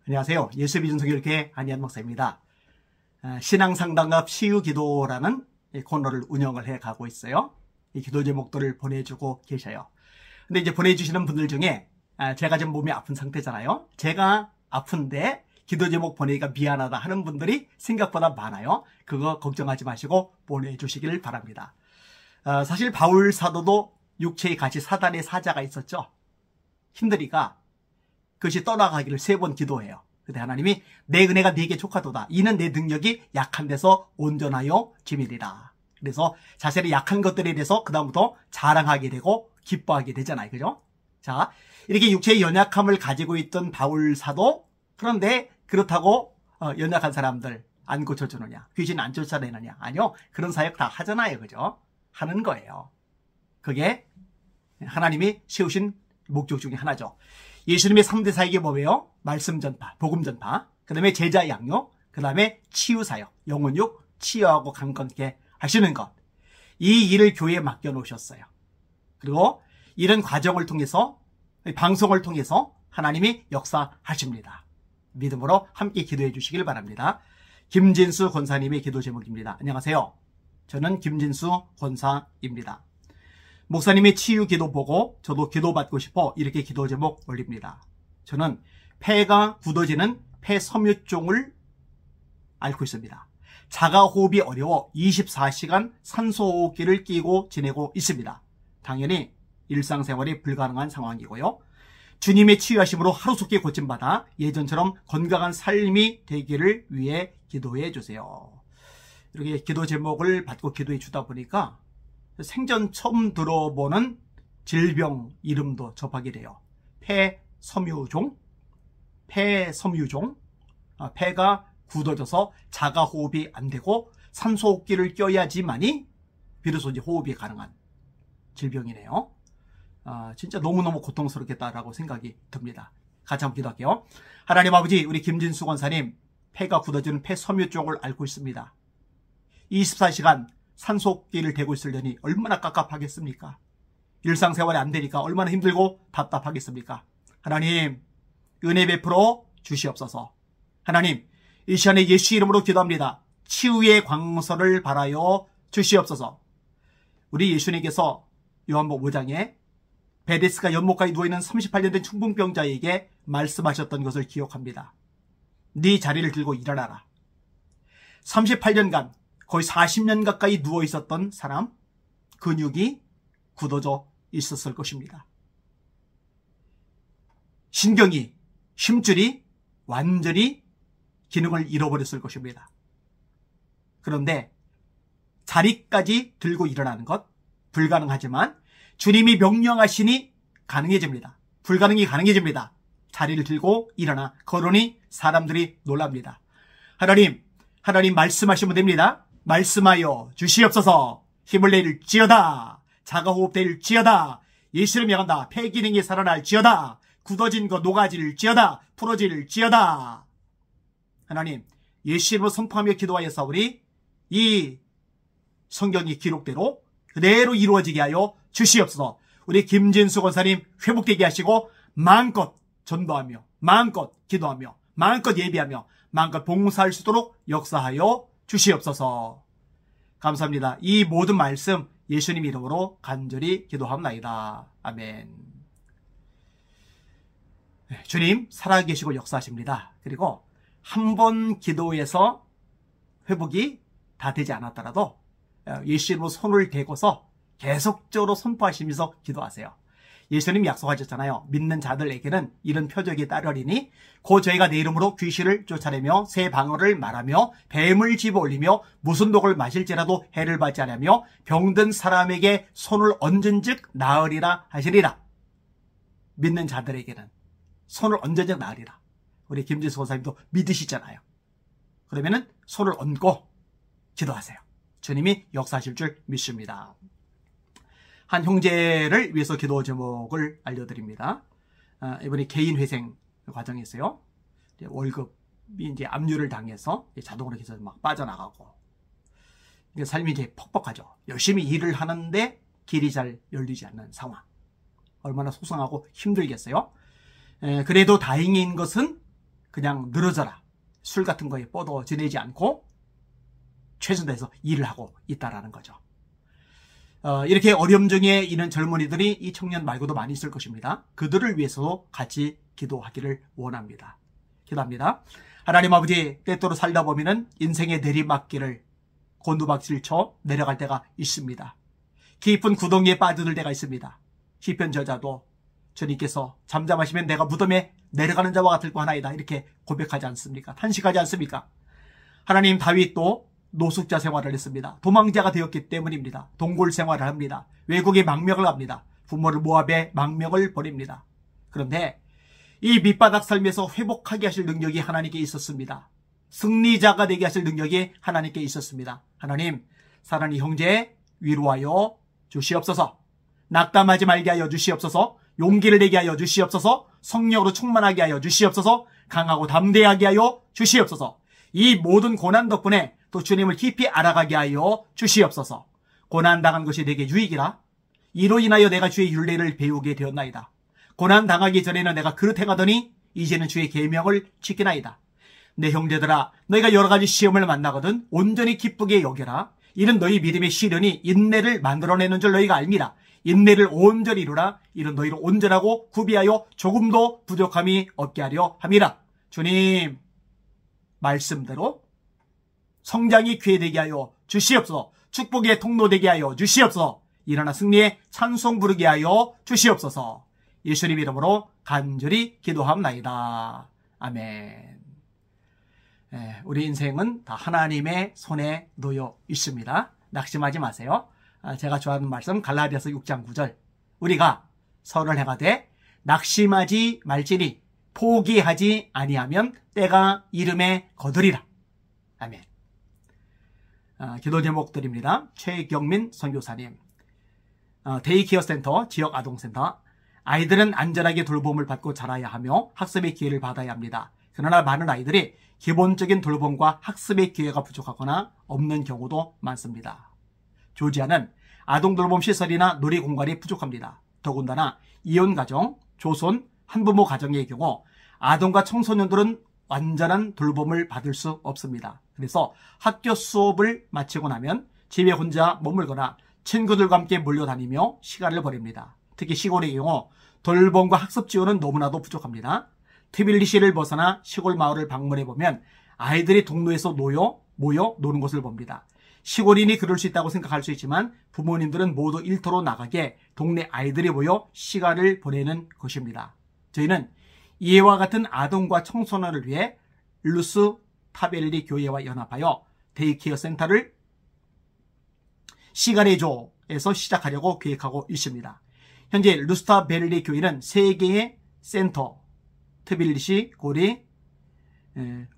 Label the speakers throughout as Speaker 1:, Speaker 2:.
Speaker 1: 안녕하세요. 예수비전성결교회 안희한 목사입니다. 신앙상담과 치유기도라는 코너를 운영을 해가고 있어요. 이 기도 제목들을 보내주고 계셔요. 근데 이제 보내주시는 분들 중에 제가 지금 몸이 아픈 상태잖아요. 제가 아픈데 기도 제목 보내기가 미안하다 하는 분들이 생각보다 많아요. 그거 걱정하지 마시고 보내주시길 바랍니다. 사실 바울 사도도 육체에 같이 사단의 사자가 있었죠. 힘드니까 그것이 떠나가기를 3번 기도해요. 근데 하나님이 내 은혜가 네게 족하도다. 이는 내 능력이 약한 데서 온전하여 짐이리라. 그래서 자신의 약한 것들에 대해서 그 다음부터 자랑하게 되고 기뻐하게 되잖아요. 그죠? 자, 이렇게 육체의 연약함을 가지고 있던 바울 사도, 그런데 그렇다고 연약한 사람들 안 고쳐주느냐, 귀신 안 쫓아내느냐? 아니요. 그런 사역 다 하잖아요. 그죠? 하는 거예요. 그게 하나님이 세우신 목적 중에 하나죠. 예수님의 3대 사역이 뭐예요? 말씀 전파, 복음 전파, 그 다음에 제자 양육, 그 다음에 치유 사역, 영혼육 치유하고 강건케 하시는 것. 이 일을 교회에 맡겨놓으셨어요. 그리고 이런 과정을 통해서, 방송을 통해서 하나님이 역사하십니다. 믿음으로 함께 기도해 주시길 바랍니다. 김진수 권사님의 기도 제목입니다. 안녕하세요. 저는 김진수 권사입니다. 목사님의 치유 기도 보고 저도 기도받고 싶어 이렇게 기도 제목 올립니다. 저는 폐가 굳어지는 폐섬유증을 앓고 있습니다. 자가호흡이 어려워 24시간 산소호흡기를 끼고 지내고 있습니다. 당연히 일상생활이 불가능한 상황이고요. 주님의 치유하심으로 하루속히 고침받아 예전처럼 건강한 삶이 되기를 위해 기도해 주세요. 이렇게 기도 제목을 받고 기도해 주다 보니까 생전 처음 들어보는 질병 이름도 접하게 돼요. 폐섬유종, 폐가 굳어져서 자가호흡이 안 되고 산소호흡기를 껴야지만이 비로소 이제 호흡이 가능한 질병이네요. 진짜 너무너무 고통스럽겠다라고 생각이 듭니다. 같이 한번 기도할게요. 하나님 아버지, 우리 김진수 권사님 폐가 굳어지는 폐섬유종을 앓고 있습니다. 24시간 산소호흡기를 대고 있으려니 얼마나 깝깝하겠습니까? 일상생활이 안 되니까 얼마나 힘들고 답답하겠습니까? 하나님, 은혜 베풀어 주시옵소서. 하나님, 이 시간에 예수 이름으로 기도합니다. 치유의 광서를 바라여 주시옵소서. 우리 예수님께서 요한복음 5장에 베데스가 연못가에 누워있는 38년 된 중풍병자에게 말씀하셨던 것을 기억합니다. 네 자리를 들고 일어나라. 38년간 거의 40년 가까이 누워있었던 사람, 근육이 굳어져 있었을 것입니다. 신경이, 힘줄이 완전히 기능을 잃어버렸을 것입니다. 그런데 자리까지 들고 일어나는 것 불가능하지만 주님이 명령하시니 가능해집니다. 불가능이 가능해집니다. 자리를 들고 일어나 걸으니 사람들이 놀랍니다. 하나님 말씀하시면 됩니다. 말씀하여 주시옵소서. 힘을 내릴지어다. 자가호흡 될지어다. 예수를 명한다. 폐기능이 살아날지어다. 굳어진 거 녹아질지어다. 풀어질지어다. 하나님, 예수 이름으로 선포하며 기도하였사오니 이 성경의 기록대로 그대로 이루어지게 하여 주시옵소서. 우리 김진수 권사님 회복되게 하시고 마음껏 전도하며 마음껏 기도하며 마음껏 예비하며 마음껏 봉사할 수 있도록 역사하여 주시옵소서. 감사합니다. 이 모든 말씀 예수님 이름으로 간절히 기도합나이다. 아멘. 주님 살아계시고 역사하십니다. 그리고 한 번 기도해서 회복이 다 되지 않았더라도 예수 이름으로 손을 대고서 계속적으로 선포하시면서 기도하세요. 예수님이 약속하셨잖아요. 믿는 자들에게는 이런 표적이 따르리니 곧 저희가 내 이름으로 귀신을 쫓아내며 새 방언을 말하며 뱀을 집어올리며 무슨 독을 마실지라도 해를 받지 않으며 병든 사람에게 손을 얹은즉 나으리라 하시리라. 믿는 자들에게는 손을 얹은즉 나으리라. 우리 김진수 권사님도 믿으시잖아요. 그러면은 손을 얹고 기도하세요. 주님이 역사하실 줄 믿습니다. 한 형제를 위해서 기도 제목을 알려드립니다. 이번에 개인회생 과정에서요. 월급이 이제 압류를 당해서 자동으로 계속 막 빠져나가고 삶이 이제 퍽퍽하죠. 열심히 일을 하는데 길이 잘 열리지 않는 상황. 얼마나 속상하고 힘들겠어요. 그래도 다행인 것은 그냥 늘어져라. 술 같은 거에 뻗어 지내지 않고 최선 다해서 일을 하고 있다라는 거죠. 이렇게 어려움 중에 있는 젊은이들이 이 청년 말고도 많이 있을 것입니다. 그들을 위해서도 같이 기도하기를 원합니다. 기도합니다. 하나님 아버지, 때때로 살다 보면은 인생의 내리막길을 곤두박질 쳐 내려갈 때가 있습니다. 깊은 구덩이에 빠져들 때가 있습니다. 시편 저자도 주님께서 잠잠하시면 내가 무덤에 내려가는 자와 같을 거 하나이다, 이렇게 고백하지 않습니까? 탄식하지 않습니까? 하나님, 다윗도 노숙자 생활을 했습니다. 도망자가 되었기 때문입니다. 동굴 생활을 합니다. 외국에 망명을 합니다. 부모를 모압에 망명을 보냅니다. 그런데 이 밑바닥 삶에서 회복하게 하실 능력이 하나님께 있었습니다. 승리자가 되게 하실 능력이 하나님께 있었습니다. 하나님, 사랑하는 형제 위로하여 주시옵소서. 낙담하지 말게 하여 주시옵소서. 용기를 내게 하여 주시옵소서. 성령으로 충만하게 하여 주시옵소서. 강하고 담대하게 하여 주시옵소서. 이 모든 고난 덕분에 또 주님을 깊이 알아가게 하여 주시옵소서. 고난당한 것이 내게 유익이라. 이로 인하여 내가 주의 율례를 배우게 되었나이다. 고난당하기 전에는 내가 그릇 행하더니 이제는 주의 계명을 지키나이다. 내 형제들아, 너희가 여러 가지 시험을 만나거든 온전히 기쁘게 여겨라. 이는 너희 믿음의 시련이 인내를 만들어내는 줄 너희가 알미라. 인내를 온전히 이루라. 이는 너희를 온전하고 구비하여 조금도 부족함이 없게 하려 함이라. 주님 말씀대로 성장이 귀되게 하여 주시옵소서. 축복의 통로 되게 하여 주시옵소서. 일어나 승리의 찬송 부르게 하여 주시옵소서. 예수님 이름으로 간절히 기도합나이다. 아멘. 우리 인생은 다 하나님의 손에 놓여 있습니다. 낙심하지 마세요. 제가 좋아하는 말씀 갈라디아서 6장 9절. 우리가 선을 행하되 낙심하지 말지니 포기하지 아니하면 때가 이름에 거두리라. 아멘. 기도 제목들입니다. 최경민 선교사님, 데이케어 센터, 지역 아동센터. 아이들은 안전하게 돌봄을 받고 자라야 하며 학습의 기회를 받아야 합니다. 그러나 많은 아이들이 기본적인 돌봄과 학습의 기회가 부족하거나 없는 경우도 많습니다. 조지아는 아동 돌봄 시설이나 놀이 공간이 부족합니다. 더군다나 이혼 가정, 조손, 한부모 가정의 경우 아동과 청소년들은 완전한 돌봄을 받을 수 없습니다. 그래서 학교 수업을 마치고 나면 집에 혼자 머물거나 친구들과 함께 몰려다니며 시간을 보냅니다. 특히 시골의 경우 돌봄과 학습 지원은 너무나도 부족합니다. 트빌리시를 벗어나 시골 마을을 방문해보면 아이들이 동로에서 모여 노는 것을 봅니다. 시골인이 그럴 수 있다고 생각할 수 있지만 부모님들은 모두 일터로 나가게 동네 아이들이 모여 시간을 보내는 것입니다. 저희는 이와 같은 아동과 청소년을 위해 루스 타벨리 교회와 연합하여 데이케어 센터를 시간의 조에서 시작하려고 계획하고 있습니다. 현재 루스타 벨리 교회는 3개의 센터, 트빌리시, 고리,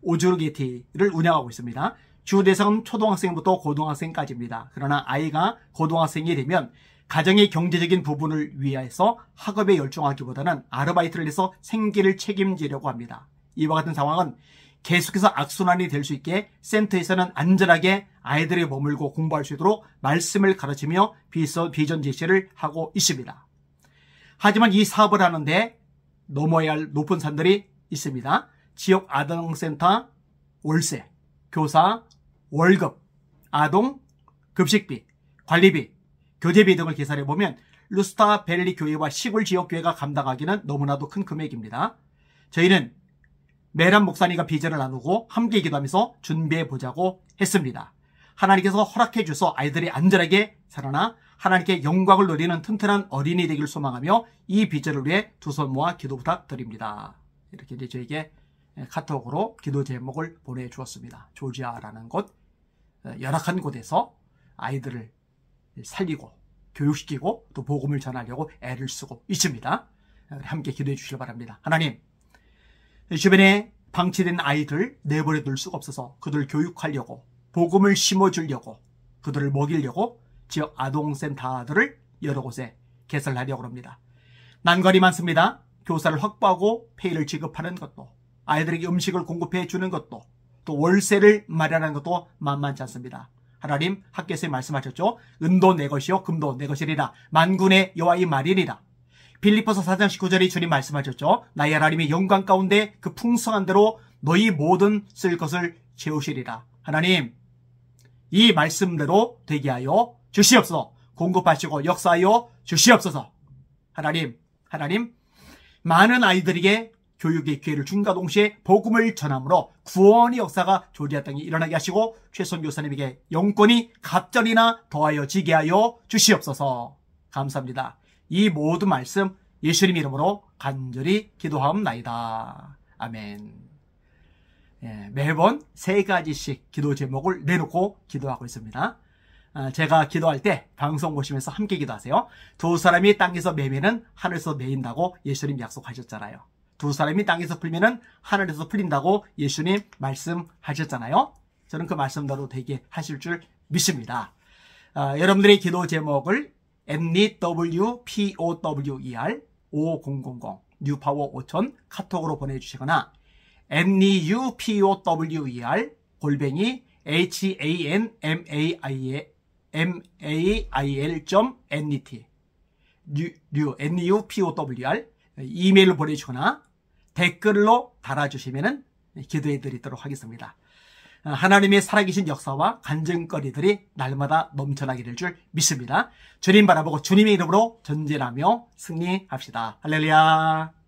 Speaker 1: 오주르게티를 운영하고 있습니다. 주 대상은 초등학생부터 고등학생까지입니다. 그러나 아이가 고등학생이 되면 가정의 경제적인 부분을 위해서 학업에 열중하기보다는 아르바이트를 해서 생계를 책임지려고 합니다. 이와 같은 상황은 계속해서 악순환이 될 수 있게 센터에서는 안전하게 아이들이 머물고 공부할 수 있도록 말씀을 가르치며 비전 제시를 하고 있습니다. 하지만 이 사업을 하는데 넘어야 할 높은 산들이 있습니다. 지역 아동센터 월세, 교사 월급, 아동 급식비, 관리비, 교재비 등을 계산해보면 루스타 벨리 교회와 시골 지역 교회가 감당하기는 너무나도 큰 금액입니다. 저희는 메란 목사님과 비전을 나누고 함께 기도하면서 준비해보자고 했습니다. 하나님께서 허락해 주셔서 아이들이 안전하게 살아나 하나님께 영광을 누리는 튼튼한 어린이 되기를 소망하며 이 비전을 위해 두 손 모아 기도 부탁드립니다. 이렇게 이제 저에게 카톡으로 기도 제목을 보내주었습니다. 조지아라는 곳, 열악한 곳에서 아이들을 살리고 교육시키고 또 복음을 전하려고 애를 쓰고 있습니다. 함께 기도해 주시길 바랍니다. 하나님, 주변에 방치된 아이들 내버려 둘 수가 없어서 그들을 교육하려고 복음을 심어주려고 그들을 먹이려고 지역 아동센터들을 여러 곳에 개설하려고 합니다. 난관이 많습니다. 교사를 확보하고 페이를 지급하는 것도, 아이들에게 음식을 공급해 주는 것도, 또 월세를 마련하는 것도 만만치 않습니다. 하나님, 학교에서 말씀하셨죠. 은도 내 것이요 금도 내 것이리라. 만군의 여호와의 말이니라. 빌립보서 4장 19절에 주님 말씀하셨죠. 나의 하나님의 영광 가운데 그 풍성한 대로 너희 모든 쓸 것을 채우시리라. 하나님, 이 말씀대로 되게 하여 주시옵소서. 공급하시고 역사하여 주시옵소서. 하나님, 많은 아이들에게 교육의 기회를 준과 동시에 복음을 전함으로 구원의 역사가 조리아 땅에 일어나게 하시고 최선 교사님에게 영권이 갑절이나 더하여 지게 하여 주시옵소서. 감사합니다. 이 모든 말씀 예수님 이름으로 간절히 기도하옵나이다. 아멘. 매번 3가지씩 기도 제목을 내놓고 기도하고 있습니다. 제가 기도할 때 방송 보시면서 함께 기도하세요. 2사람이 땅에서 매매는 하늘에서 매인다고 예수님 약속하셨잖아요. 2사람이 땅에서 풀면은 하늘에서 풀린다고 예수님 말씀하셨잖아요. 저는 그 말씀대로 되게 하실 줄 믿습니다. 여러분들의 기도 제목을 NEWPOWER 5000 뉴파워 5000 카톡으로 보내주시거나 NEWPOWER @ HANMAIL.net NEWPOWER 이메일로 보내주거나 댓글로 달아주시면 기도해 드리도록 하겠습니다. 하나님의 살아계신 역사와 간증거리들이 날마다 넘쳐나게 될 줄 믿습니다. 주님 바라보고 주님의 이름으로 전진하며 승리합시다. 할렐루야.